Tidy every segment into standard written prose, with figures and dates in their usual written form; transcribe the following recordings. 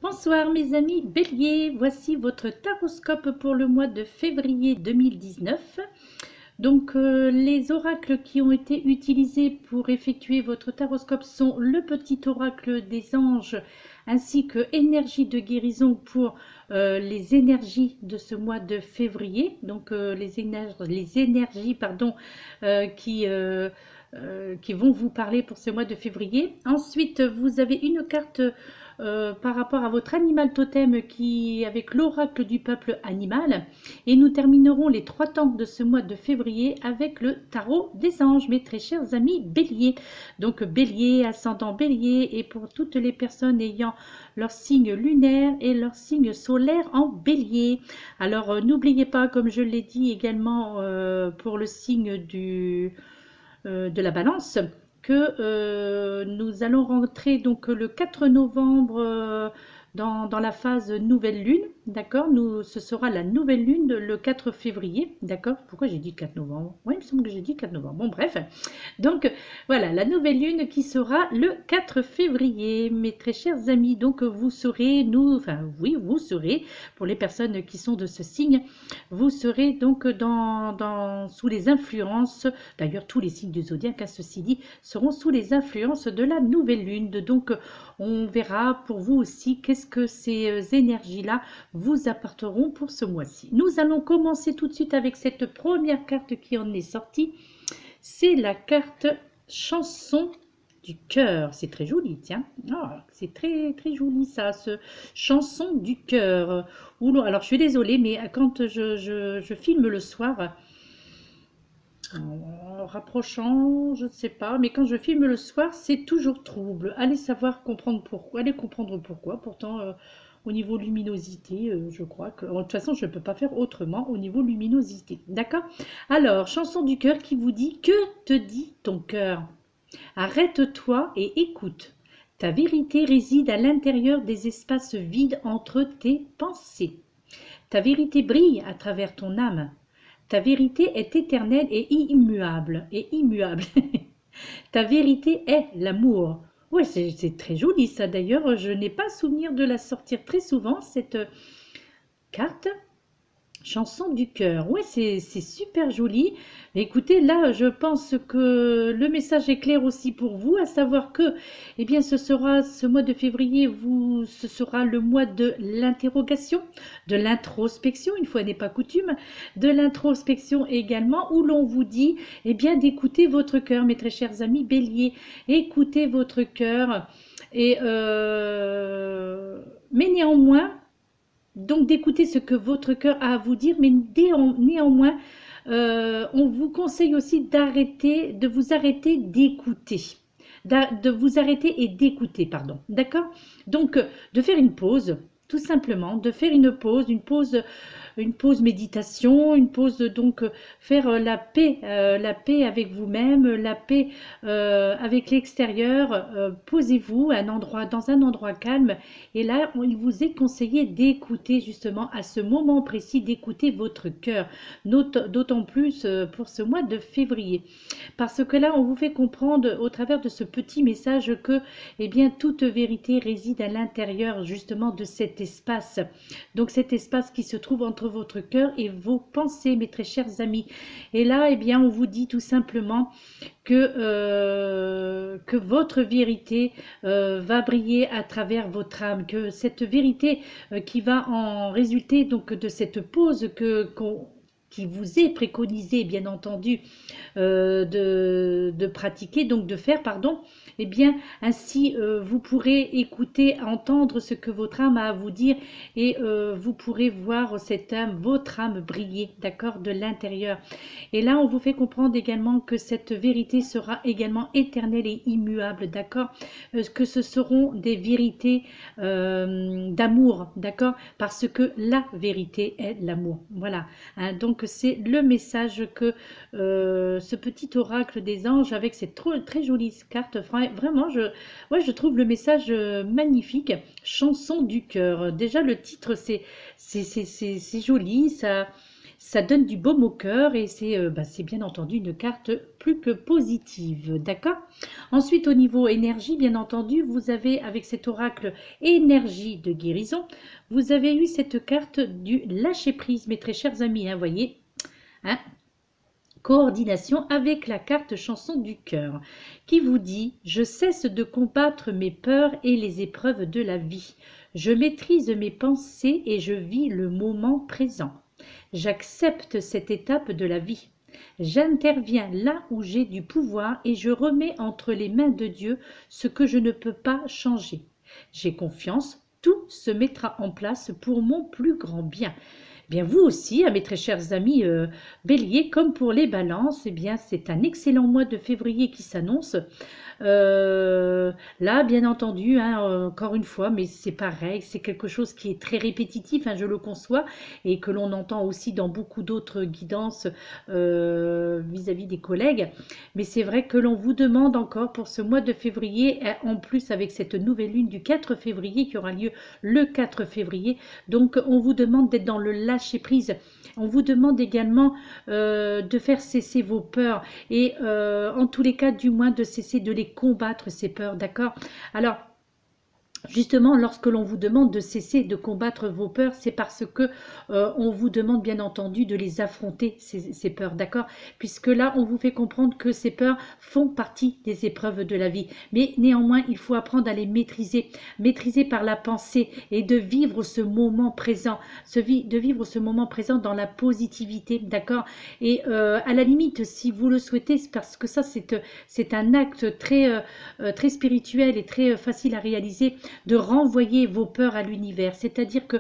Bonsoir mes amis Bélier, voici votre taroscope pour le mois de février 2019. Donc les oracles qui ont été utilisés pour effectuer votre taroscope sont le petit oracle des anges ainsi que énergie de guérison pour les énergies de ce mois de février. Donc les énergies pardon, qui vont vous parler pour ce mois de février. Ensuite, vous avez une carte par rapport à votre animal totem qui avec l'oracle du peuple animal. Et nous terminerons les 3 temps de ce mois de février avec le tarot des anges, mes très chers amis Bélier. Donc Bélier, ascendant Bélier, et pour toutes les personnes ayant leur signe lunaire et leur signe solaire en Bélier. Alors n'oubliez pas, comme je l'ai dit également pour le signe de la balance, que nous allons rentrer donc le 4 novembre dans la phase nouvelle lune, d'accord. Ce sera la nouvelle lune le 4 février, d'accord. Pourquoi j'ai dit 4 novembre? Oui, il me semble que j'ai dit 4 novembre. Bon, bref. Donc, voilà, la nouvelle lune qui sera le 4 février, mes très chers amis. Donc, vous serez, vous serez, pour les personnes qui sont de ce signe, vous serez donc sous les influences, d'ailleurs tous les signes du zodiaque, ceci dit, seront sous les influences de la nouvelle lune. Donc, on verra pour vous aussi qu'est-ce que ces énergies-là vous apporteront pour ce mois-ci. Nous allons commencer tout de suite avec cette première carte qui en est sortie. C'est la carte chanson du cœur. C'est très joli, tiens. Oh, c'est très très joli ça, ce chanson du cœur. Alors je suis désolée, mais quand je filme le soir, en rapprochant, je ne sais pas, mais quand je filme le soir, c'est toujours trouble. Allez savoir comprendre pourquoi, allez comprendre pourquoi. Pourtant, au niveau luminosité, je crois que, de toute façon, je ne peux pas faire autrement au niveau luminosité. D'accord? Alors, chanson du cœur qui vous dit: que te dit ton cœur? Arrête-toi et écoute. Ta vérité réside à l'intérieur des espaces vides entre tes pensées. Ta vérité brille à travers ton âme. Ta vérité est éternelle et immuable. Ta vérité est l'amour. Ouais, c'est très joli ça. D'ailleurs, je n'ai pas souvenir de la sortir très souvent, cette carte. Chanson du cœur. Ouais, c'est super joli. Mais écoutez, là, je pense que le message est clair aussi pour vous, à savoir que, eh bien, ce mois de février, ce sera le mois de l'interrogation, de l'introspection, une fois n'est pas coutume, de l'introspection également, où l'on vous dit, eh bien, d'écouter votre cœur, mes très chers amis Bélier. Écoutez votre cœur. Mais néanmoins, donc d'écouter ce que votre cœur a à vous dire, mais néanmoins, on vous conseille aussi de vous arrêter d'écouter. De vous arrêter et d'écouter, pardon. D'accord? Donc, de faire une pause, tout simplement, de faire une pause méditation, une pause, donc faire la paix avec vous-même, la paix avec l'extérieur. Posez-vous dans un endroit calme, et là il vous est conseillé d'écouter justement à ce moment précis, d'écouter votre cœur, d'autant plus pour ce mois de février, parce que là on vous fait comprendre au travers de ce petit message que, eh bien, toute vérité réside à l'intérieur justement de cet espace, donc cet espace qui se trouve entre votre cœur et vos pensées, mes très chers amis. Et là, eh bien, on vous dit tout simplement que votre vérité va briller à travers votre âme, que cette vérité qui va en résulter donc de cette pause qui vous est préconisé, bien entendu, de pratiquer, donc de faire, pardon, eh bien, ainsi, vous pourrez écouter, entendre ce que votre âme a à vous dire, et vous pourrez voir votre âme briller, d'accord, de l'intérieur. Et là, on vous fait comprendre également que cette vérité sera également éternelle et immuable, d'accord, que ce seront des vérités d'amour, d'accord, parce que la vérité est l'amour. Voilà, hein, donc c'est le message que ce petit oracle des anges avec cette très jolie carte, vraiment, je trouve le message magnifique. Chanson du cœur. Déjà le titre, c'est joli, Ça donne du baume au cœur et c'est bien entendu une carte plus que positive, d'accord? Ensuite, au niveau énergie, bien entendu, vous avez avec cet oracle énergie de guérison, vous avez eu cette carte du lâcher-prise, mes très chers amis, hein, voyez, hein, coordination avec la carte chanson du cœur qui vous dit « Je cesse de combattre mes peurs et les épreuves de la vie. Je maîtrise mes pensées et je vis le moment présent. J'accepte cette étape de la vie. J'interviens là où j'ai du pouvoir et je remets entre les mains de Dieu ce que je ne peux pas changer. J'ai confiance, tout se mettra en place pour mon plus grand bien. » Bien, vous aussi, mes très chers amis Bélier, comme pour les balances, eh bien, c'est un excellent mois de février qui s'annonce. Là, bien entendu, hein, encore une fois, mais c'est pareil, c'est quelque chose qui est très répétitif, hein, je le conçois, et que l'on entend aussi dans beaucoup d'autres guidances vis-à-vis des collègues. Mais c'est vrai que l'on vous demande encore pour ce mois de février, en plus avec cette nouvelle lune du 4 février qui aura lieu le 4 février, donc on vous demande d'être dans le lâcher prise. On vous demande également de faire cesser vos peurs et en tous les cas du moins de cesser de les combattre ces peurs, d'accord? Alors justement, lorsque l'on vous demande de cesser de combattre vos peurs, c'est parce que on vous demande bien entendu de les affronter, ces peurs, d'accord? Puisque là, on vous fait comprendre que ces peurs font partie des épreuves de la vie. Mais néanmoins, il faut apprendre à les maîtriser, maîtriser par la pensée et de vivre ce moment présent, de vivre ce moment présent dans la positivité, d'accord? Et à la limite, si vous le souhaitez, parce que ça, c'est un acte très, très spirituel et très facile à réaliser, de renvoyer vos peurs à l'univers, c'est-à-dire que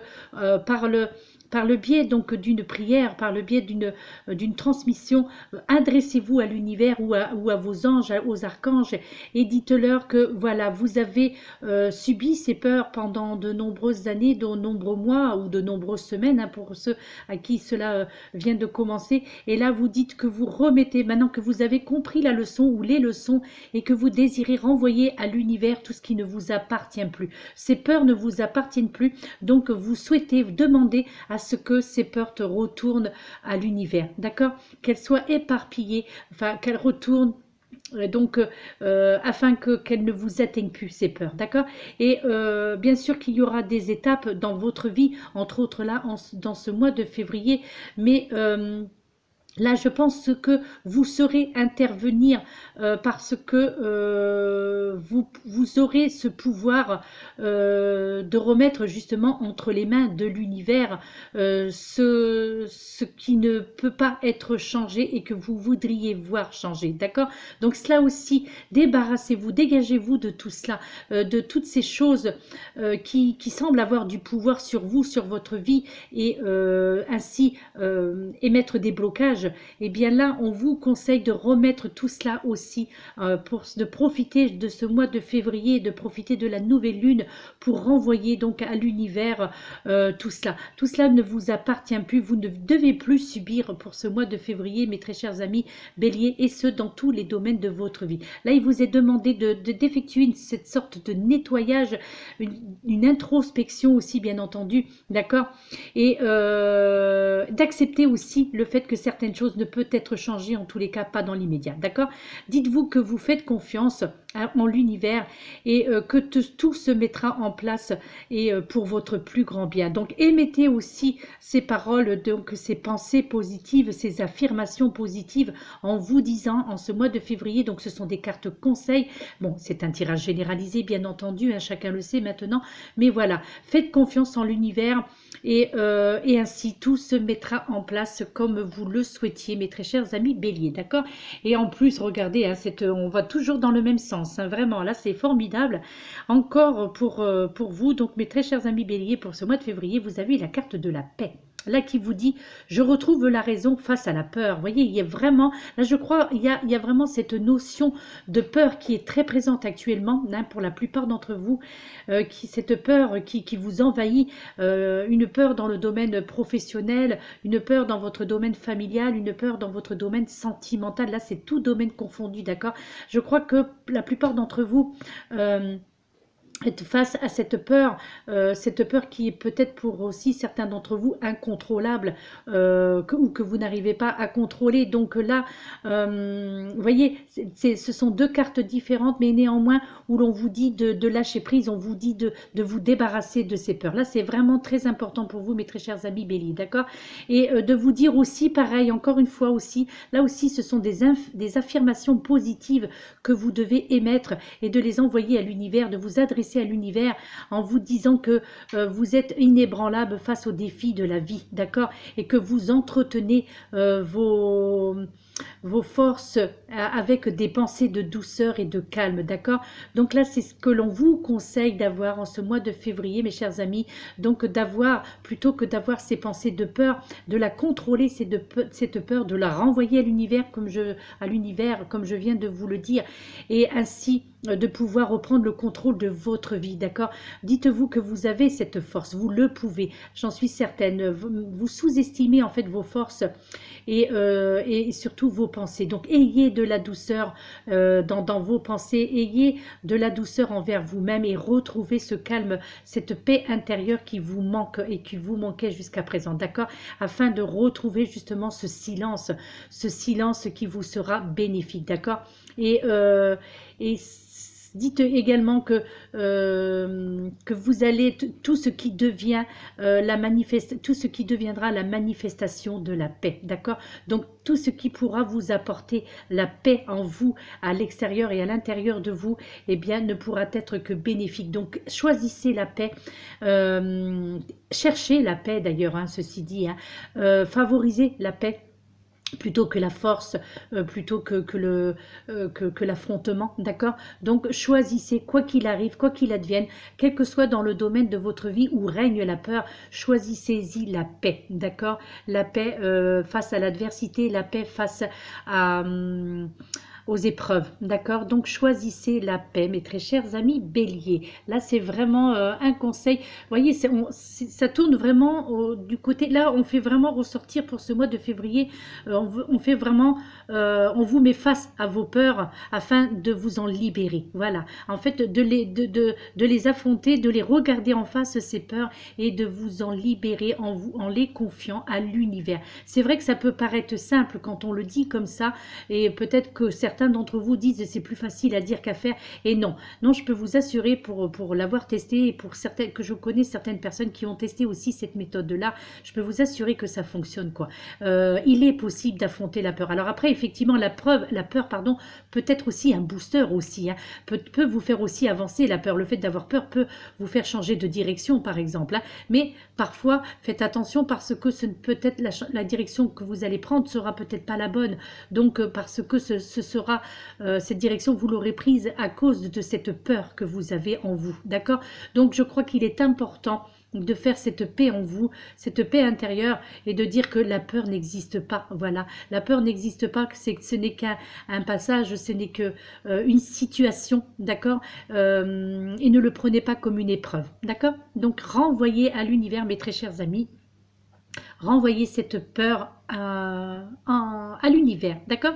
par le biais donc d'une prière, par le biais d'une transmission, adressez-vous à l'univers ou à vos anges, aux archanges, et dites-leur que voilà, vous avez subi ces peurs pendant de nombreuses années, de nombreux mois ou de nombreuses semaines, hein, pour ceux à qui cela vient de commencer. Et là, vous dites que vous remettez, maintenant que vous avez compris la leçon ou les leçons, et que vous désirez renvoyer à l'univers tout ce qui ne vous appartient plus. Ces peurs ne vous appartiennent plus, donc vous souhaitez demander à ce que ces peurs te retournent à l'univers, d'accord? Qu'elles soient éparpillées, enfin qu'elles retournent donc afin qu'elles ne vous atteignent plus ces peurs, d'accord? Et bien sûr qu'il y aura des étapes dans votre vie, entre autres là dans ce mois de février, mais là, je pense que vous saurez intervenir parce que vous aurez ce pouvoir de remettre justement entre les mains de l'univers ce qui ne peut pas être changé et que vous voudriez voir changer, d'accord? Donc cela aussi, débarrassez-vous, dégagez-vous de tout cela, de toutes ces choses qui semblent avoir du pouvoir sur vous, sur votre vie et ainsi émettre des blocages. Et bien là, on vous conseille de remettre tout cela aussi, de profiter de ce mois de février, de profiter de la nouvelle lune pour renvoyer donc à l'univers tout cela. Tout cela ne vous appartient plus, vous ne devez plus subir pour ce mois de février, mes très chers amis Bélier, et ce dans tous les domaines de votre vie. Là, il vous est demandé d'effectuer cette sorte de nettoyage, une introspection aussi, bien entendu, d'accord? Et d'accepter aussi le fait que certaines choses ne peut être changé, en tous les cas pas dans l'immédiat, d'accord? Dites-vous que vous faites confiance en l'univers et que tout se mettra en place et pour votre plus grand bien. Donc émettez aussi ces paroles, donc ces pensées positives, ces affirmations positives en vous disant en ce mois de février, donc ce sont des cartes conseils, bon c'est un tirage généralisé bien entendu, hein, chacun le sait maintenant, mais voilà, faites confiance en l'univers et ainsi tout se mettra en place comme vous le souhaitiez, mes très chers amis Bélier, d'accord? Et en plus, regardez, hein, on va toujours dans le même sens, hein, vraiment, là c'est formidable. Encore pour vous, donc mes très chers amis Bélier, pour ce mois de février, vous avez la carte de la paix. Là qui vous dit, je retrouve la raison face à la peur. Vous voyez, il y a vraiment, là je crois, il y a vraiment cette notion de peur qui est très présente actuellement, hein, pour la plupart d'entre vous, cette peur qui vous envahit, une peur dans le domaine professionnel, une peur dans votre domaine familial, une peur dans votre domaine sentimental. Là, c'est tout domaine confondu, d'accord? Je crois que la plupart d'entre vous être face à cette peur qui est peut-être pour aussi certains d'entre vous incontrôlable, ou que vous n'arrivez pas à contrôler. Donc là, vous voyez, ce sont deux cartes différentes, mais néanmoins où l'on vous dit de lâcher prise, on vous dit de vous débarrasser de ces peurs. Là, c'est vraiment très important pour vous, mes très chers amis Bélier, d'accord? Et de vous dire aussi, pareil, encore une fois aussi, là aussi, ce sont des affirmations positives que vous devez émettre et de les envoyer à l'univers, de vous adresser à l'univers en vous disant que vous êtes inébranlable face aux défis de la vie, d'accord? Et que vous entretenez vos forces avec des pensées de douceur et de calme, d'accord? Donc là, c'est ce que l'on vous conseille d'avoir en ce mois de février, mes chers amis. Donc d'avoir, plutôt que d'avoir ces pensées de peur, de la contrôler, cette peur, de la renvoyer à l'univers, comme je viens de vous le dire, et ainsi de pouvoir reprendre le contrôle de votre vie, d'accord? Dites-vous que vous avez cette force, vous le pouvez, j'en suis certaine. Vous sous-estimez en fait vos forces et surtout vos pensées. Donc ayez de la douceur dans vos pensées, ayez de la douceur envers vous-même et retrouvez ce calme, cette paix intérieure qui vous manque et qui vous manquait jusqu'à présent, d'accord? Afin de retrouver justement ce silence qui vous sera bénéfique, d'accord? Et dites également que vous allez tout ce qui devient tout ce qui deviendra la manifestation de la paix, d'accord? Donc tout ce qui pourra vous apporter la paix en vous, à l'extérieur et à l'intérieur de vous, eh bien ne pourra être que bénéfique. Donc choisissez la paix, cherchez la paix d'ailleurs, hein, ceci dit, hein, favorisez la paix plutôt que la force, plutôt que l'affrontement, d'accord? Donc choisissez, quoi qu'il arrive, quoi qu'il advienne, quel que soit dans le domaine de votre vie où règne la peur, choisissez-y la paix, d'accord? La paix face à l'adversité, la paix face aux épreuves, d'accord? Donc choisissez la paix, mes très chers amis Bélier. Là, c'est vraiment un conseil. Vous voyez, ça tourne vraiment du côté. Là, on fait vraiment ressortir pour ce mois de février. On fait vraiment, on vous met face à vos peurs afin de vous en libérer. Voilà. En fait, de les affronter, de les regarder en face ces peurs et de vous en libérer en les confiant à l'univers. C'est vrai que ça peut paraître simple quand on le dit comme ça, et peut-être que certains d'entre vous disent c'est plus facile à dire qu'à faire, et non, je peux vous assurer pour l'avoir testé et pour certaines, que je connais certaines personnes qui ont testé aussi cette méthode-là, je peux vous assurer que ça fonctionne, quoi. Il est possible d'affronter la peur. Alors après, effectivement, la peur, pardon, peut être aussi un booster aussi, hein, peut vous faire aussi avancer la peur. Le fait d'avoir peur peut vous faire changer de direction, par exemple, hein, mais parfois, faites attention parce que peut-être la direction que vous allez prendre sera peut-être pas la bonne, donc parce que ce sera cette direction, vous l'aurez prise à cause de cette peur que vous avez en vous, d'accord? Donc je crois qu'il est important de faire cette paix en vous, cette paix intérieure, et de dire que la peur n'existe pas. Voilà, la peur n'existe pas, ce n'est qu'un passage, ce n'est que une situation, d'accord? Et ne le prenez pas comme une épreuve, d'accord? Donc renvoyez à l'univers, mes très chers amis, renvoyez cette peur à l'univers, d'accord?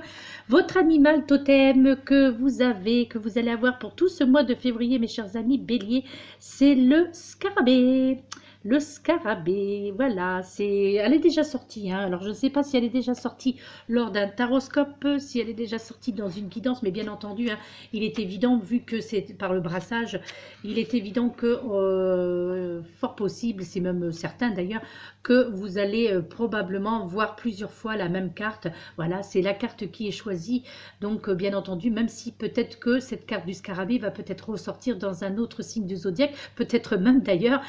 Votre animal totem que vous allez avoir pour tout ce mois de février, mes chers amis Bélier, c'est le scarabée. Le scarabée, voilà, elle est déjà sortie, hein. Alors je ne sais pas si elle est déjà sortie lors d'un taroscope, si elle est déjà sortie dans une guidance, mais bien entendu, hein, il est évident, vu que c'est par le brassage, il est évident que, fort possible, c'est même certain d'ailleurs, que vous allez probablement voir plusieurs fois la même carte. Voilà, c'est la carte qui est choisie, donc bien entendu, même si peut-être que cette carte du scarabée va peut-être ressortir dans un autre signe du zodiaque, peut-être même d'ailleurs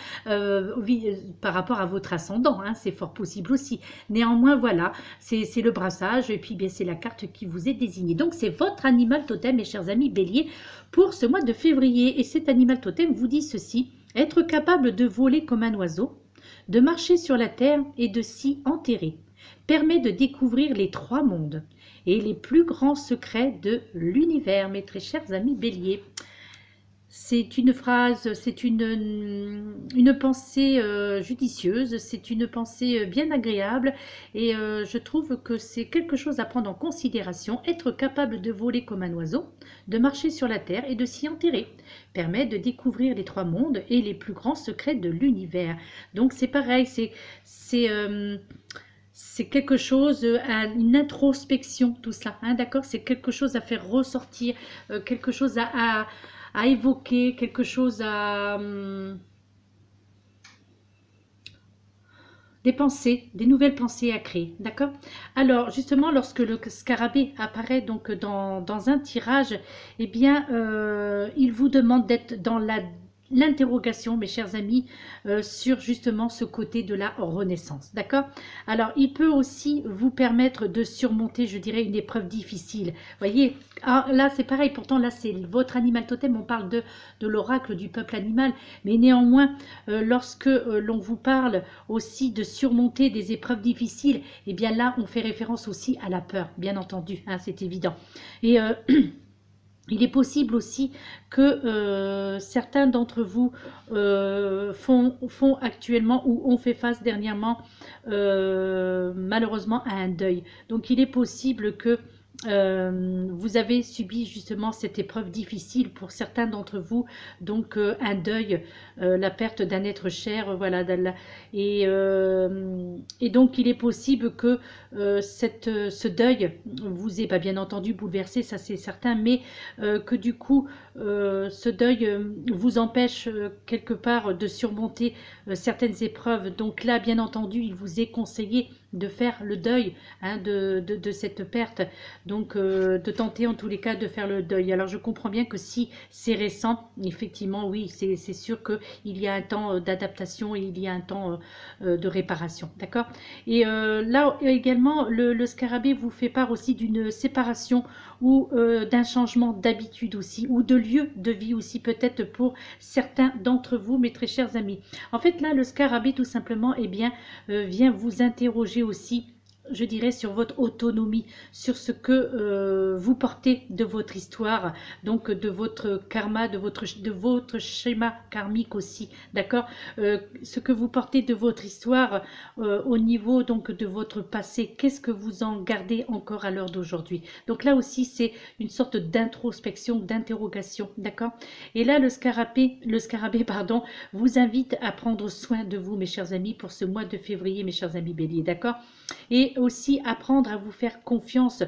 par rapport à votre ascendant, hein, c'est fort possible aussi. Néanmoins, voilà, c'est le brassage et puis bien c'est la carte qui vous est désignée. Donc c'est votre animal totem, mes chers amis Bélier, pour ce mois de février. Et cet animal totem vous dit ceci: être capable de voler comme un oiseau, de marcher sur la terre et de s'y enterrer, permet de découvrir les 3 mondes et les plus grands secrets de l'univers, mes très chers amis Bélier. c'est une phrase, c'est une pensée judicieuse, c'est une pensée bien agréable et je trouve que c'est quelque chose à prendre en considération. Être capable de voler comme un oiseau, de marcher sur la terre et de s'y enterrer permet de découvrir les trois mondes et les plus grands secrets de l'univers. Donc c'est pareil, c'est quelque chose, une introspection, tout ça, hein, d'accord? C'est quelque chose à faire ressortir, quelque chose à évoquer, quelque chose à... des pensées, des nouvelles pensées à créer, d'accord? Alors, justement, lorsque le scarabée apparaît donc dans un tirage, eh bien, il vous demande d'être dans l'interrogation, mes chers amis, sur justement ce côté de la renaissance, d'accord? Alors, il peut aussi vous permettre de surmonter, je dirais, une épreuve difficile. Voyez, ah, là, c'est pareil, pourtant, là, c'est votre animal totem, on parle de l'oracle du peuple animal, mais néanmoins, lorsque l'on vous parle aussi de surmonter des épreuves difficiles, eh bien là, on fait référence aussi à la peur, bien entendu, hein, c'est évident. Et... il est possible aussi que certains d'entre vous font actuellement ou ont fait face dernièrement malheureusement à un deuil. Donc il est possible que vous avez subi justement cette épreuve difficile pour certains d'entre vous, donc un deuil, la perte d'un être cher, voilà, et donc il est possible que ce deuil vous ait pas bien entendu bouleversé, ça c'est certain, mais que du coup ce deuil vous empêche quelque part de surmonter certaines épreuves. Donc là, bien entendu, il vous est conseillé de faire le deuil, hein, de cette perte, donc de tenter en tous les cas de faire le deuil. Alors je comprends bien que si c'est récent, effectivement, oui, c'est sûr qu'il y a un temps d'adaptation et il y a un temps de réparation, d'accord? Et là également, le scarabée vous fait part aussi d'une séparation ou d'un changement d'habitude aussi, ou de lieu de vie aussi, peut-être pour certains d'entre vous, mes très chers amis. En fait, là, le scarabée, tout simplement, eh bien, vient vous interroger aussi, je dirais, sur votre autonomie, sur ce que vous portez de votre histoire, donc de votre karma, de votre schéma karmique aussi, d'accord? Ce que vous portez de votre histoire au niveau donc de votre passé, qu'est-ce que vous en gardez encore à l'heure d'aujourd'hui? Donc là aussi, c'est une sorte d'introspection, d'interrogation, d'accord? Et là, le scarabée, pardon, vous invite à prendre soin de vous, mes chers amis, pour ce mois de février, mes chers amis béliers, d'accord? Et aussi apprendre à vous faire confiance,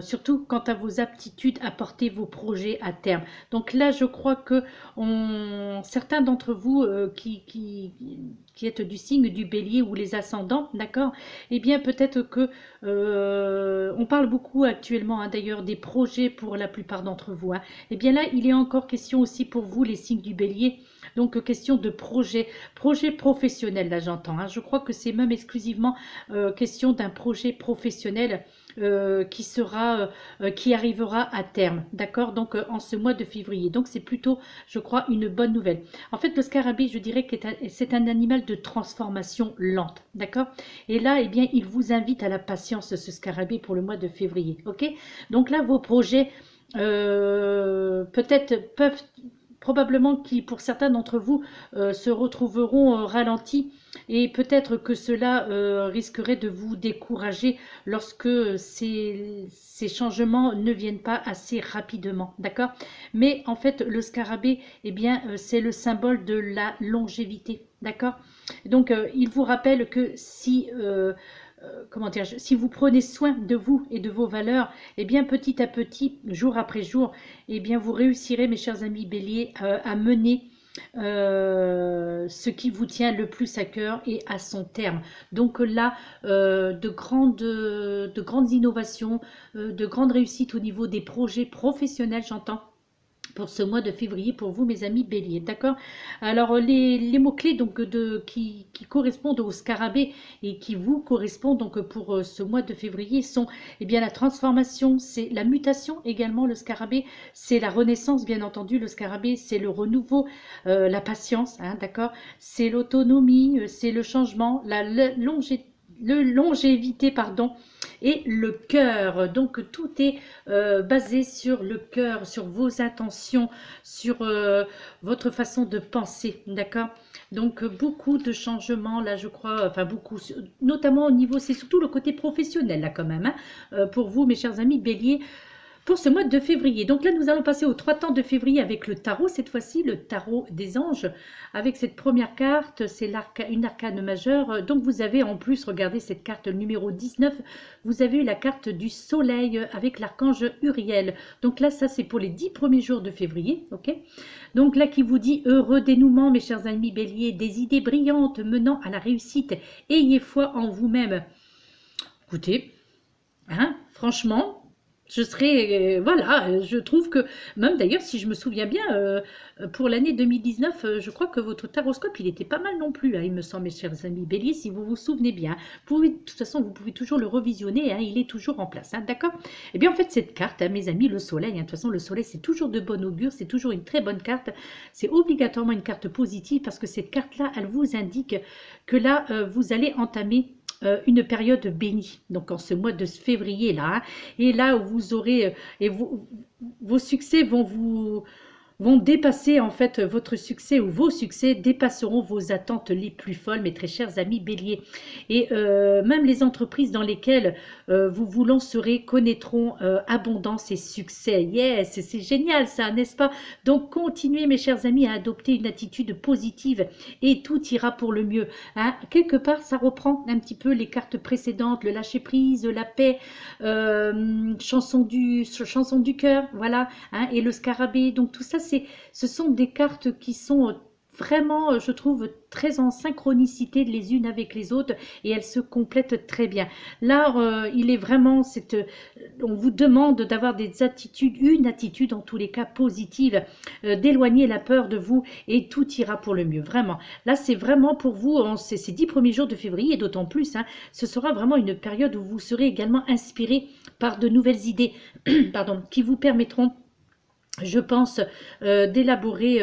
surtout quant à vos aptitudes à porter vos projets à terme. Donc là, je crois que certains d'entre vous qui êtes du signe du bélier ou les ascendants, d'accord, eh bien peut-être que on parle beaucoup actuellement, hein, d'ailleurs, des projets pour la plupart d'entre vous, hein. Eh bien là, il est encore question aussi pour vous, les signes du bélier, donc question de projet professionnel, là j'entends, hein. Je crois que c'est même exclusivement question d'un projet professionnel qui arrivera à terme, d'accord, donc en ce mois de février. Donc c'est plutôt, je crois, une bonne nouvelle. En fait, le scarabée, je dirais que c'est un animal de transformation lente, d'accord? Et là, eh bien, il vous invite à la patience, ce scarabée, pour le mois de février, ok? Donc là, vos projets peut-être peuvent... Probablement qui, pour certains d'entre vous, se retrouveront ralentis, et peut-être que cela risquerait de vous décourager lorsque ces changements ne viennent pas assez rapidement, d'accord? Mais en fait, le scarabée, eh bien, c'est le symbole de la longévité, d'accord? Donc, il vous rappelle que si... comment dire, si vous prenez soin de vous et de vos valeurs, eh bien petit à petit, jour après jour, eh bien vous réussirez, mes chers amis béliers, à mener ce qui vous tient le plus à cœur et à son terme. Donc là, de grandes innovations, de grandes réussites au niveau des projets professionnels, j'entends, pour ce mois de février pour vous, mes amis béliers, d'accord? Alors les mots-clés donc qui correspondent au scarabée et qui vous correspondent donc pour ce mois de février sont, eh bien, la transformation, c'est la mutation également, le scarabée, c'est la renaissance, bien entendu, le scarabée, c'est le renouveau, la patience, hein, d'accord? C'est l'autonomie, c'est le changement, longévité, pardon, et le cœur. Donc tout est basé sur le cœur, sur vos intentions, sur votre façon de penser, d'accord? Donc beaucoup de changements là, je crois, enfin beaucoup, notamment au niveau, c'est surtout le côté professionnel là quand même, hein, pour vous mes chers amis Bélier, pour ce mois de février. Donc là, nous allons passer aux 3 temps de février avec le tarot, cette fois-ci, le tarot des anges. Avec cette première carte, c'est une arcane majeure. Donc vous avez en plus, regardez cette carte numéro 19, vous avez la carte du soleil avec l'archange Uriel. Donc là, ça c'est pour les 10 premiers jours de février, ok? Donc là, qui vous dit heureux dénouement, mes chers amis Bélier, des idées brillantes menant à la réussite. Ayez foi en vous-même. Écoutez, hein, franchement, je serais, voilà, je trouve que, même d'ailleurs, si je me souviens bien, pour l'année 2019, je crois que votre taroscope, il était pas mal non plus, hein, il me semble, mes chers amis Bélier, si vous vous souvenez bien. De toute façon, vous pouvez toujours le revisionner, hein, il est toujours en place, hein, d'accord? Eh bien, en fait, cette carte, hein, mes amis, le soleil, hein, de toute façon, le soleil, c'est toujours de bon augure, c'est toujours une très bonne carte, c'est obligatoirement une carte positive, parce que cette carte-là, elle vous indique que là, vous allez entamer une période bénie, donc en ce mois de février là, hein, et là où vous aurez, et vos succès vont dépasser en fait votre succès, ou vos succès dépasseront vos attentes les plus folles, mes très chers amis Bélier. Et même les entreprises dans lesquelles vous vous lancerez connaîtront abondance et succès. Yes, c'est génial ça, n'est-ce pas? Donc continuez mes chers amis à adopter une attitude positive et tout ira pour le mieux, hein. Quelque part ça reprend un petit peu les cartes précédentes, le lâcher prise, la paix, chanson du cœur, voilà, hein, et le scarabée. Donc tout ça, ce sont des cartes qui sont vraiment, je trouve, très en synchronicité les unes avec les autres, et elles se complètent très bien. Là, il est vraiment, on vous demande d'avoir des attitudes, une attitude en tous les cas positive, d'éloigner la peur de vous, et tout ira pour le mieux, vraiment. Là, c'est vraiment pour vous, ces 10 premiers jours de février, et d'autant plus, hein, ce sera vraiment une période où vous serez également inspiré par de nouvelles idées, pardon, qui vous permettront, je pense, d'élaborer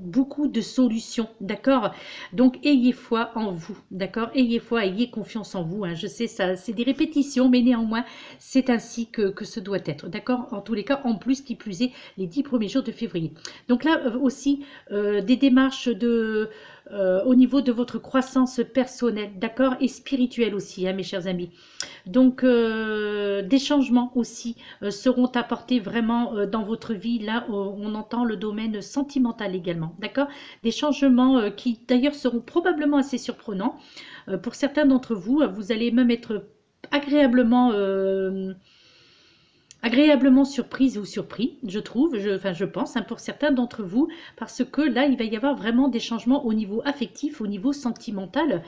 beaucoup de solutions, d'accord? Donc, ayez foi en vous, d'accord? Ayez foi, ayez confiance en vous, hein. Je sais, ça, c'est des répétitions, mais néanmoins, c'est ainsi que ce doit être, d'accord? En tous les cas, en plus, qui plus est, les 10 premiers jours de février. Donc là, aussi, des démarches au niveau de votre croissance personnelle, d'accord? Et spirituelle aussi, hein, mes chers amis. Donc, des changements aussi seront apportés vraiment dans votre vie. Là, on entend le domaine sentimental également, d'accord? Des changements qui d'ailleurs seront probablement assez surprenants. Pour certains d'entre vous, vous allez même être agréablement surprise ou surpris, je trouve, enfin je pense, hein, pour certains d'entre vous, parce que là, il va y avoir vraiment des changements au niveau affectif, au niveau sentimental.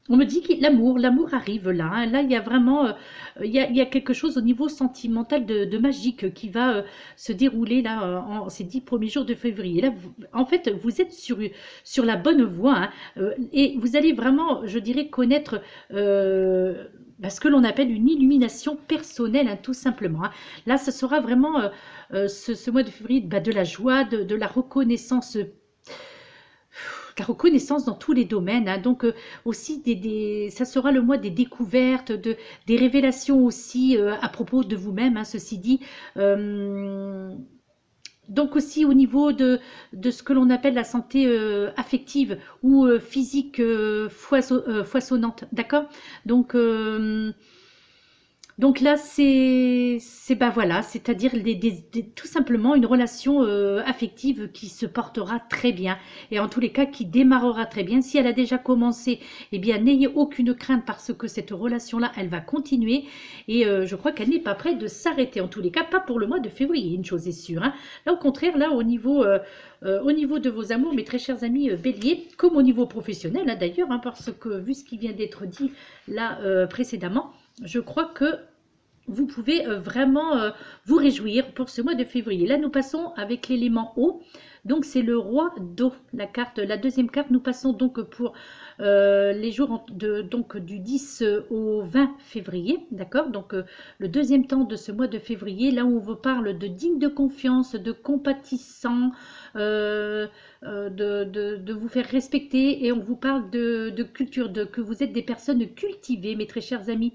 On me dit que l'amour arrive là, hein. Là, il y a vraiment, il y a quelque chose au niveau sentimental de magique qui va se dérouler là en ces 10 premiers jours de février. Là, en fait, vous êtes sur la bonne voie, hein, et vous allez vraiment, je dirais, connaître ce que l'on appelle une illumination personnelle, hein, tout simplement, hein. Là, ce sera vraiment ce mois de février, de la joie, de la reconnaissance dans tous les domaines, hein. Donc aussi ça sera le mois des découvertes, des révélations aussi à propos de vous-même, hein, ceci dit. Donc aussi au niveau de ce que l'on appelle la santé affective ou physique foisonnante, d'accord? Donc là, ben voilà, c'est-à-dire tout simplement une relation affective qui se portera très bien, et en tous les cas qui démarrera très bien. Si elle a déjà commencé, eh bien n'ayez aucune crainte, parce que cette relation-là, elle va continuer, et je crois qu'elle n'est pas prête de s'arrêter, en tous les cas, pas pour le mois de février, une chose est sûre, hein. Là, au contraire, là, au niveau de vos amours, mes très chers amis Bélier, comme au niveau professionnel, hein, d'ailleurs, hein, parce que vu ce qui vient d'être dit là précédemment, je crois que vous pouvez vraiment vous réjouir pour ce mois de février. Là, nous passons avec l'élément eau. Donc c'est le roi d'eau, la carte, la deuxième carte. Nous passons donc pour les jours donc du 10 au 20 février, d'accord. Donc le deuxième temps de ce mois de février, là où on vous parle de digne de confiance, de compatissant, de vous faire respecter, et on vous parle de culture, que vous êtes des personnes cultivées, mes très chers amis.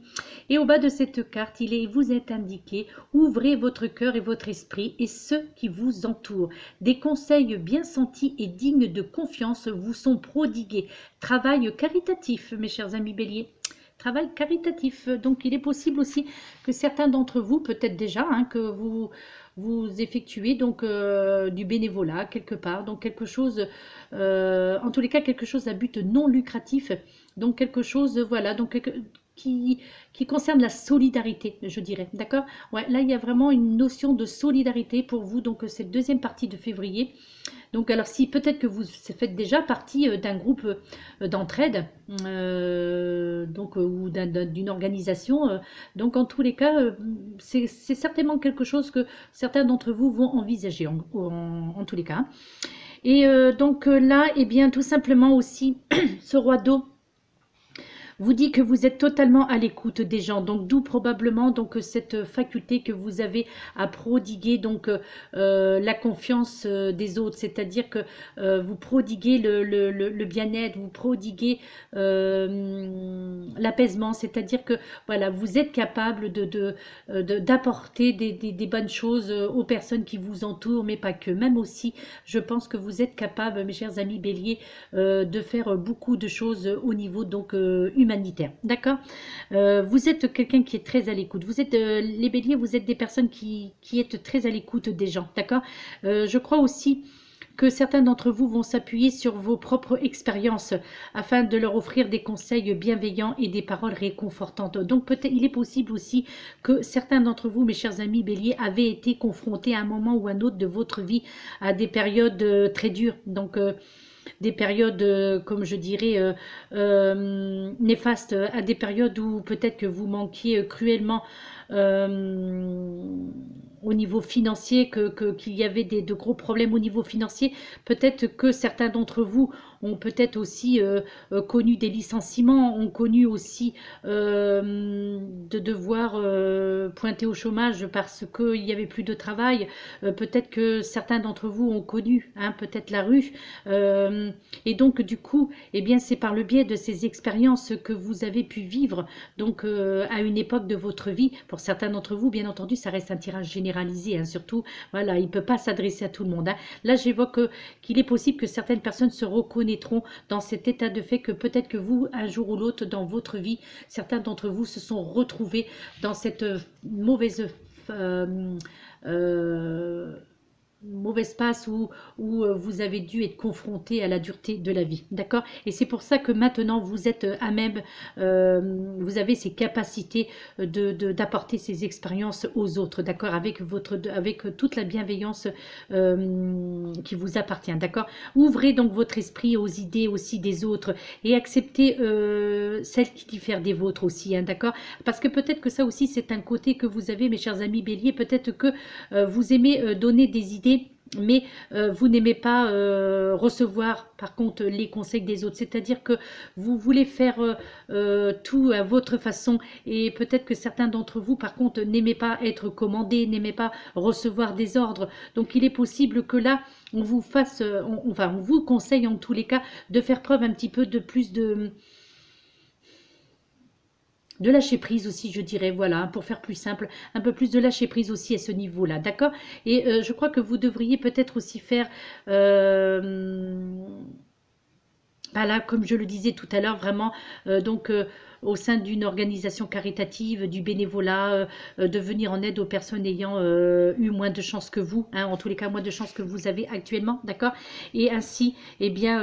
Et au bas de cette carte, vous est indiqué: ouvrez votre cœur et votre esprit et ceux qui vous entourent. Des conseils bien sentis et dignes de confiance vous sont prodigués. Travail caritatif, mes chers amis Bélier. Travail caritatif. Donc il est possible aussi que certains d'entre vous, peut-être déjà, hein, que vous effectuez donc du bénévolat quelque part, donc quelque chose, en tous les cas quelque chose à but non lucratif, donc quelque chose, voilà, donc qui concerne la solidarité, je dirais, d'accord. Ouais, là il y a vraiment une notion de solidarité pour vous, donc cette deuxième partie de février. Donc alors si peut-être que vous faites déjà partie d'un groupe d'entraide, ou d'une organisation, donc en tous les cas c'est certainement quelque chose que certains d'entre vous vont envisager en tous les cas. Et donc là, eh bien tout simplement aussi ce roi d'eau vous dit que vous êtes totalement à l'écoute des gens, donc d'où probablement donc cette faculté que vous avez à prodiguer donc la confiance des autres, c'est-à-dire que vous prodiguez le bien-être, vous prodiguez l'apaisement, c'est-à-dire que voilà, vous êtes capable d'apporter des bonnes choses aux personnes qui vous entourent, mais pas que, même aussi je pense que vous êtes capable, mes chers amis Bélier, de faire beaucoup de choses au niveau donc humanitaire. D'accord. Vous êtes quelqu'un qui est très à l'écoute. Vous êtes, les Béliers, vous êtes des personnes qui êtes très à l'écoute des gens. D'accord. Je crois aussi que certains d'entre vous vont s'appuyer sur vos propres expériences afin de leur offrir des conseils bienveillants et des paroles réconfortantes. Donc peut-être il est possible aussi que certains d'entre vous, mes chers amis Bélier, avaient été confrontés à un moment ou à un autre de votre vie à des périodes très dures. Donc des périodes, comme je dirais, néfastes, à des périodes où peut-être que vous manquiez cruellement au niveau financier, qu'il y avait de gros problèmes au niveau financier. Peut-être que certains d'entre vous ont peut-être aussi connu des licenciements, ont connu aussi de devoir pointer au chômage parce qu'il n'y avait plus de travail. Peut-être que certains d'entre vous ont connu peut-être la rue. Et donc du coup, eh bien, c'est par le biais de ces expériences que vous avez pu vivre donc à une époque de votre vie. Pour certains d'entre vous, bien entendu, ça reste un tirage généralisé, surtout, voilà, il ne peut pas s'adresser à tout le monde. Là, j'évoque qu'il est possible que certaines personnes se reconnaîtront dans cet état de fait, que peut-être que vous, un jour ou l'autre dans votre vie, certains d'entre vous se sont retrouvés dans cette mauvaise passe où vous avez dû être confronté à la dureté de la vie, d'accord. Et c'est pour ça que maintenant vous êtes à même, vous avez ces capacités d'apporter ces expériences aux autres, d'accord, avec toute la bienveillance qui vous appartient, d'accord. Ouvrez donc votre esprit aux idées aussi des autres et acceptez celles qui diffèrent des vôtres aussi, d'accord, parce que peut-être que ça aussi c'est un côté que vous avez, mes chers amis Bélier, peut-être que vous aimez donner des idées, mais vous n'aimez pas recevoir par contre les conseils des autres, c'est-à-dire que vous voulez faire tout à votre façon, et peut-être que certains d'entre vous par contre n'aimez pas être commandé, n'aimez pas recevoir des ordres. Donc il est possible que là on vous fasse, on vous conseille en tous les cas de faire preuve un petit peu de plus de lâcher prise aussi, je dirais, voilà, pour faire plus simple, un peu plus de lâcher prise aussi à ce niveau-là, d'accord. Et je crois que vous devriez peut-être aussi faire, voilà, comme je le disais tout à l'heure, vraiment, au sein d'une organisation caritative, du bénévolat, de venir en aide aux personnes ayant eu moins de chance que vous, en tous les cas moins de chance que vous avez actuellement, d'accord. Et ainsi, eh bien,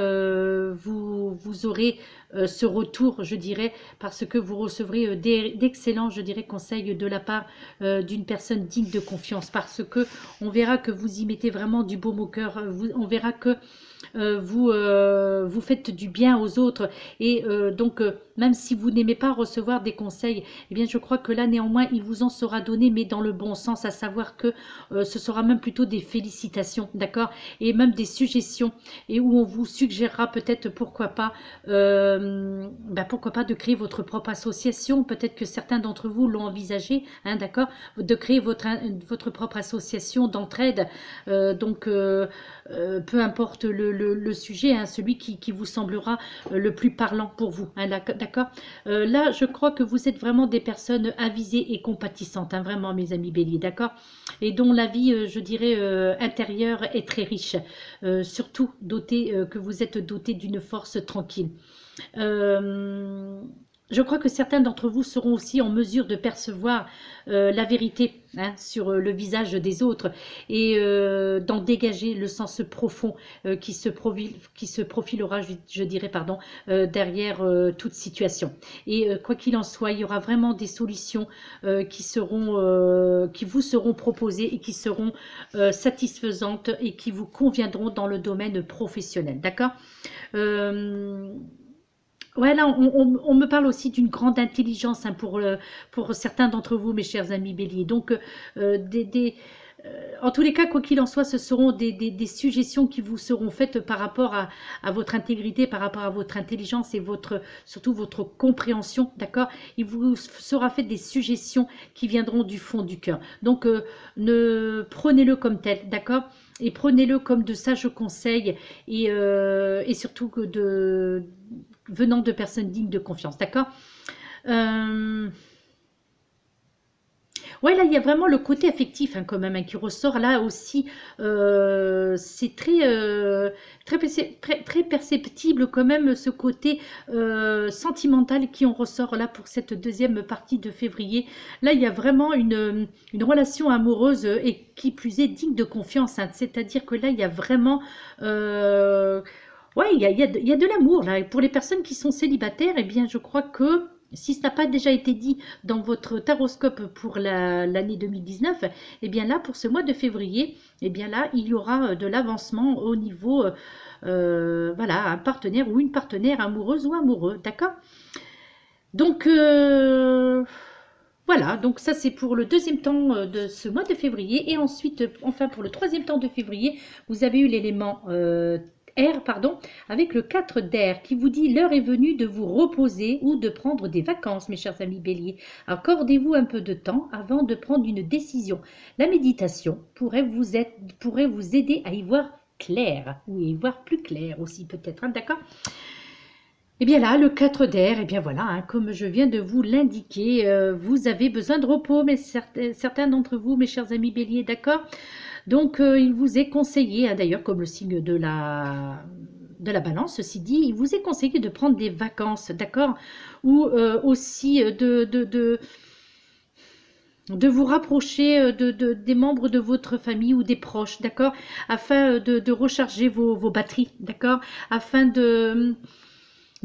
vous aurez ce retour, je dirais, parce que vous recevrez d'excellents, je dirais, conseils de la part d'une personne digne de confiance, parce que on verra que vous y mettez vraiment du baume au cœur, on verra que vous faites du bien aux autres, et donc même si vous n'aimez n'aimez pas recevoir des conseils, eh bien je crois que là néanmoins il vous en sera donné, mais dans le bon sens, à savoir que ce sera même plutôt des félicitations, d'accord, et même des suggestions, et où on vous suggérera peut-être pourquoi pas de créer votre propre association. Peut-être que certains d'entre vous l'ont envisagé, hein, d'accord, de créer votre propre association d'entraide. Peu importe le sujet, hein, celui qui vous semblera le plus parlant pour vous, hein, d'accord. Là, je crois que vous êtes vraiment des personnes avisées et compatissantes, hein, vraiment, mes amis Bélier, d'accord, et dont la vie, je dirais, intérieure est très riche, surtout que vous êtes doté d'une force tranquille. Je crois que certains d'entre vous seront aussi en mesure de percevoir la vérité, hein, sur le visage des autres, et d'en dégager le sens profond qui se profilera, je dirais, pardon, derrière toute situation. Et quoi qu'il en soit, il y aura vraiment des solutions qui vous seront proposées et qui seront satisfaisantes et qui vous conviendront dans le domaine professionnel, d'accord. Ouais, là, on me parle aussi d'une grande intelligence, hein, pour certains d'entre vous, mes chers amis Bélier. Donc, en tous les cas, quoi qu'il en soit, ce seront des suggestions qui vous seront faites par rapport à votre intégrité, par rapport à votre intelligence et surtout votre compréhension, d'accord. Il vous sera fait des suggestions qui viendront du fond du cœur. Donc, prenez-le comme tel, d'accord, et prenez-le comme de sages conseils, et surtout venant de personnes dignes de confiance, d'accord. Ouais, là, il y a vraiment le côté affectif, hein, quand même, hein, qui ressort là aussi. C'est très perceptible quand même, ce côté sentimental qui en ressort là pour cette deuxième partie de février. Là, il y a vraiment une relation amoureuse, et qui plus est digne de confiance, hein. C'est-à-dire que là, il y a vraiment... ouais, il y a de l'amour là. Et pour les personnes qui sont célibataires, eh bien, je crois que si ça n'a pas déjà été dit dans votre taroscope pour l'année 2019, eh bien là, pour ce mois de février, eh bien là, il y aura de l'avancement au niveau, voilà, un partenaire ou une partenaire amoureuse ou amoureux, d'accord. Donc, voilà, donc ça c'est pour le deuxième temps de ce mois de février. Et ensuite, enfin pour le troisième temps de février, vous avez eu l'élément air, pardon, avec le 4 d'air qui vous dit: l'heure est venue de vous reposer ou de prendre des vacances, mes chers amis Bélier. Accordez-vous un peu de temps avant de prendre une décision. La méditation pourrait vous aider à y voir clair, ou y voir plus clair aussi peut-être, hein, d'accord. Et bien là, le 4 d'air, et bien voilà, hein, comme je viens de vous l'indiquer, vous avez besoin de repos, mais certains d'entre vous, mes chers amis Bélier, d'accord. Donc, il vous est conseillé, hein, d'ailleurs, comme le signe de la balance, ceci dit, il vous est conseillé de prendre des vacances, d'accord, ou aussi de vous rapprocher des membres de votre famille ou des proches, d'accord, afin de recharger vos batteries, d'accord, afin de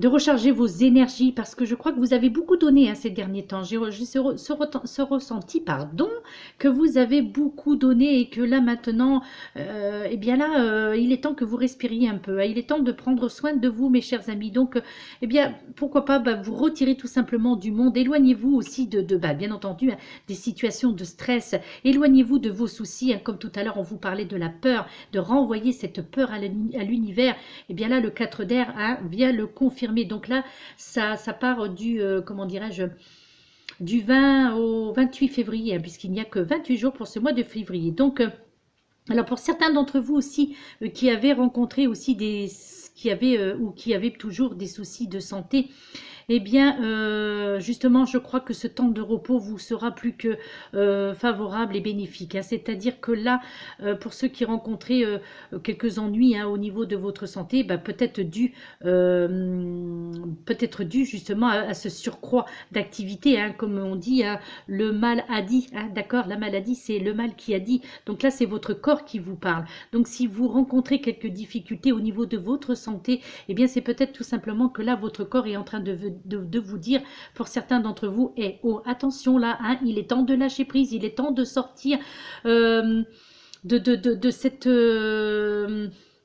recharger vos énergies, parce que je crois que vous avez beaucoup donné, hein, ces derniers temps. J'ai ce ressenti, pardon, que vous avez beaucoup donné, et que là maintenant, eh bien là, il est temps que vous respiriez un peu, hein. Il est temps de prendre soin de vous, mes chers amis. Donc, eh bien, pourquoi pas vous retirer tout simplement du monde. Éloignez-vous aussi bien entendu, hein, des situations de stress. Éloignez-vous de vos soucis, hein, comme tout à l'heure, on vous parlait de la peur, de renvoyer cette peur à l'univers. Eh bien là, le 4 d'air, hein, vient le confirmer. Donc là, ça part comment dirais-je, du 20 au 28 février, hein, puisqu'il n'y a que 28 jours pour ce mois de février. Donc, alors pour certains d'entre vous aussi qui avaient rencontré aussi qui avaient toujours des soucis de santé, eh bien, justement, je crois que ce temps de repos vous sera plus que favorable et bénéfique, hein. C'est-à-dire que là, pour ceux qui rencontraient quelques ennuis, hein, au niveau de votre santé, peut-être dû justement à ce surcroît d'activité, hein, comme on dit, hein, le mal a dit, hein, d'accord, la maladie, c'est le mal qui a dit. Donc là, c'est votre corps qui vous parle. Donc si vous rencontrez quelques difficultés au niveau de votre santé, eh bien, c'est peut-être tout simplement que là, votre corps est en train de vous dire, pour certains d'entre vous, oh, attention là, hein, il est temps de lâcher prise, il est temps de sortir de cette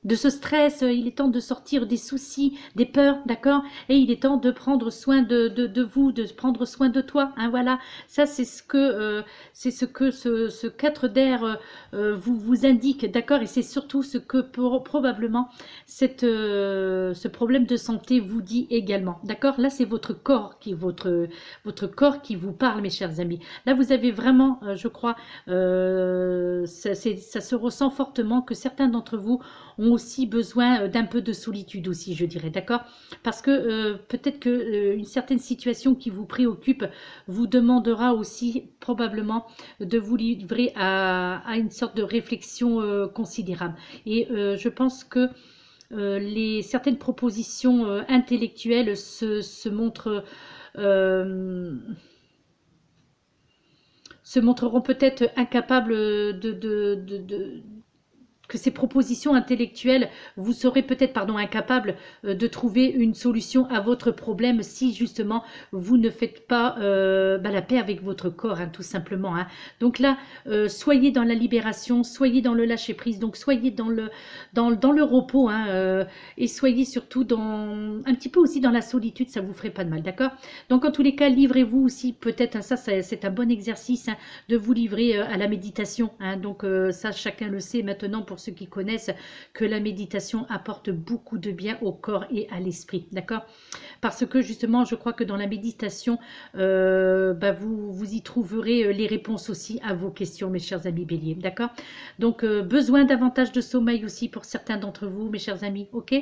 de ce stress, il est temps de sortir des soucis, des peurs, d'accord? Et il est temps de prendre soin de vous, de prendre soin de toi, hein, voilà. Ça, c'est ce que ce 4 d'air vous indique, d'accord? Et c'est surtout ce que probablement ce problème de santé vous dit également, d'accord? Là, c'est votre corps qui vous parle, mes chers amis. Là, vous avez vraiment, je crois, ça se ressent fortement que certains d'entre vous ont aussi besoin d'un peu de solitude aussi, je dirais, d'accord? Parce que peut-être que une certaine situation qui vous préoccupe vous demandera aussi probablement de vous livrer à une sorte de réflexion considérable. Et je pense que certaines propositions intellectuelles se montreront peut-être incapables que ces propositions intellectuelles, vous serez peut-être, pardon, incapable de trouver une solution à votre problème si justement vous ne faites pas la paix avec votre corps, hein, tout simplement. Hein. Donc là, soyez dans la libération, soyez dans le lâcher-prise, donc soyez dans le repos, hein, et soyez surtout un petit peu aussi dans la solitude, ça vous ferait pas de mal, d'accord? Donc en tous les cas, livrez-vous aussi, peut-être, hein, ça c'est un bon exercice, hein, de vous livrer à la méditation. Hein, donc ça, chacun le sait maintenant pour ceux qui connaissent que la méditation apporte beaucoup de bien au corps et à l'esprit, d'accord? Parce que justement, je crois que dans la méditation, vous y trouverez les réponses aussi à vos questions, mes chers amis béliers, d'accord? Donc, besoin davantage de sommeil aussi pour certains d'entre vous, mes chers amis, ok?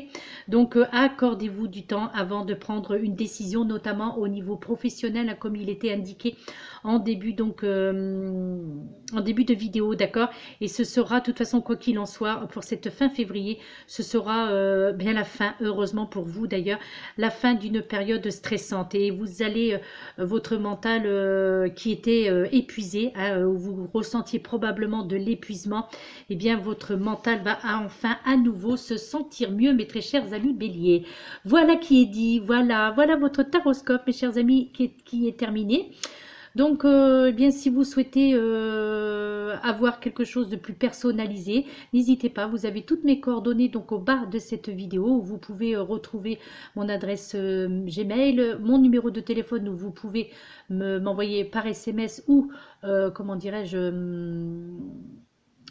Donc, accordez-vous du temps avant de prendre une décision, notamment au niveau professionnel, comme il était indiqué en début, donc, en début de vidéo, d'accord? Et ce sera, de toute façon, quoi qu'il en soit, pour cette fin février, ce sera bien la fin, heureusement pour vous d'ailleurs, la fin d'une période stressante. Et vous allez, votre mental qui était épuisé, hein, où vous ressentiez probablement de l'épuisement, eh bien votre mental va enfin à nouveau se sentir mieux, mes très chers amis béliers. Voilà qui est dit, voilà votre taroscope, mes chers amis, qui est terminé. Donc, eh bien, si vous souhaitez avoir quelque chose de plus personnalisé, n'hésitez pas, vous avez toutes mes coordonnées donc au bas de cette vidéo, où vous pouvez retrouver mon adresse Gmail, mon numéro de téléphone où vous pouvez m'envoyer par SMS ou, comment dirais-je,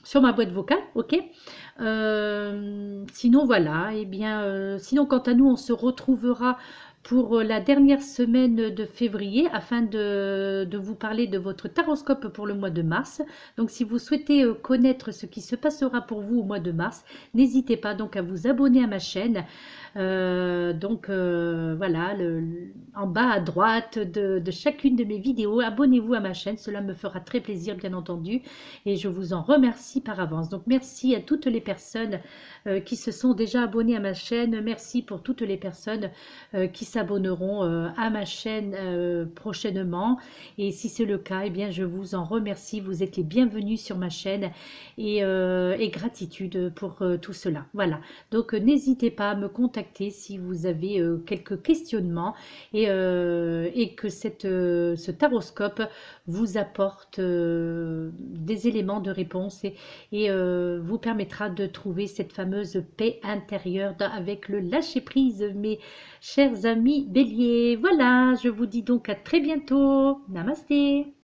sur ma boîte vocale, ok. Sinon, voilà, et bien, sinon, quant à nous, on se retrouvera pour la dernière semaine de février afin de vous parler de votre taroscope pour le mois de mars. Donc si vous souhaitez connaître ce qui se passera pour vous au mois de mars, n'hésitez pas donc à vous abonner à ma chaîne. Voilà, en bas à droite de chacune de mes vidéos, abonnez-vous à ma chaîne, cela me fera très plaisir bien entendu et je vous en remercie par avance. Donc merci à toutes les personnes qui se sont déjà abonnées à ma chaîne, merci pour toutes les personnes qui s'abonneront à ma chaîne prochainement, et si c'est le cas, eh bien je vous en remercie, vous êtes les bienvenus sur ma chaîne et gratitude pour tout cela. Voilà, donc n'hésitez pas à me contacter si vous avez quelques questionnements et que ce taroscope vous apporte des éléments de réponse et vous permettra de trouver cette fameuse paix intérieure avec le lâcher-prise, mes chers amis béliers. Voilà, je vous dis donc à très bientôt. Namasté.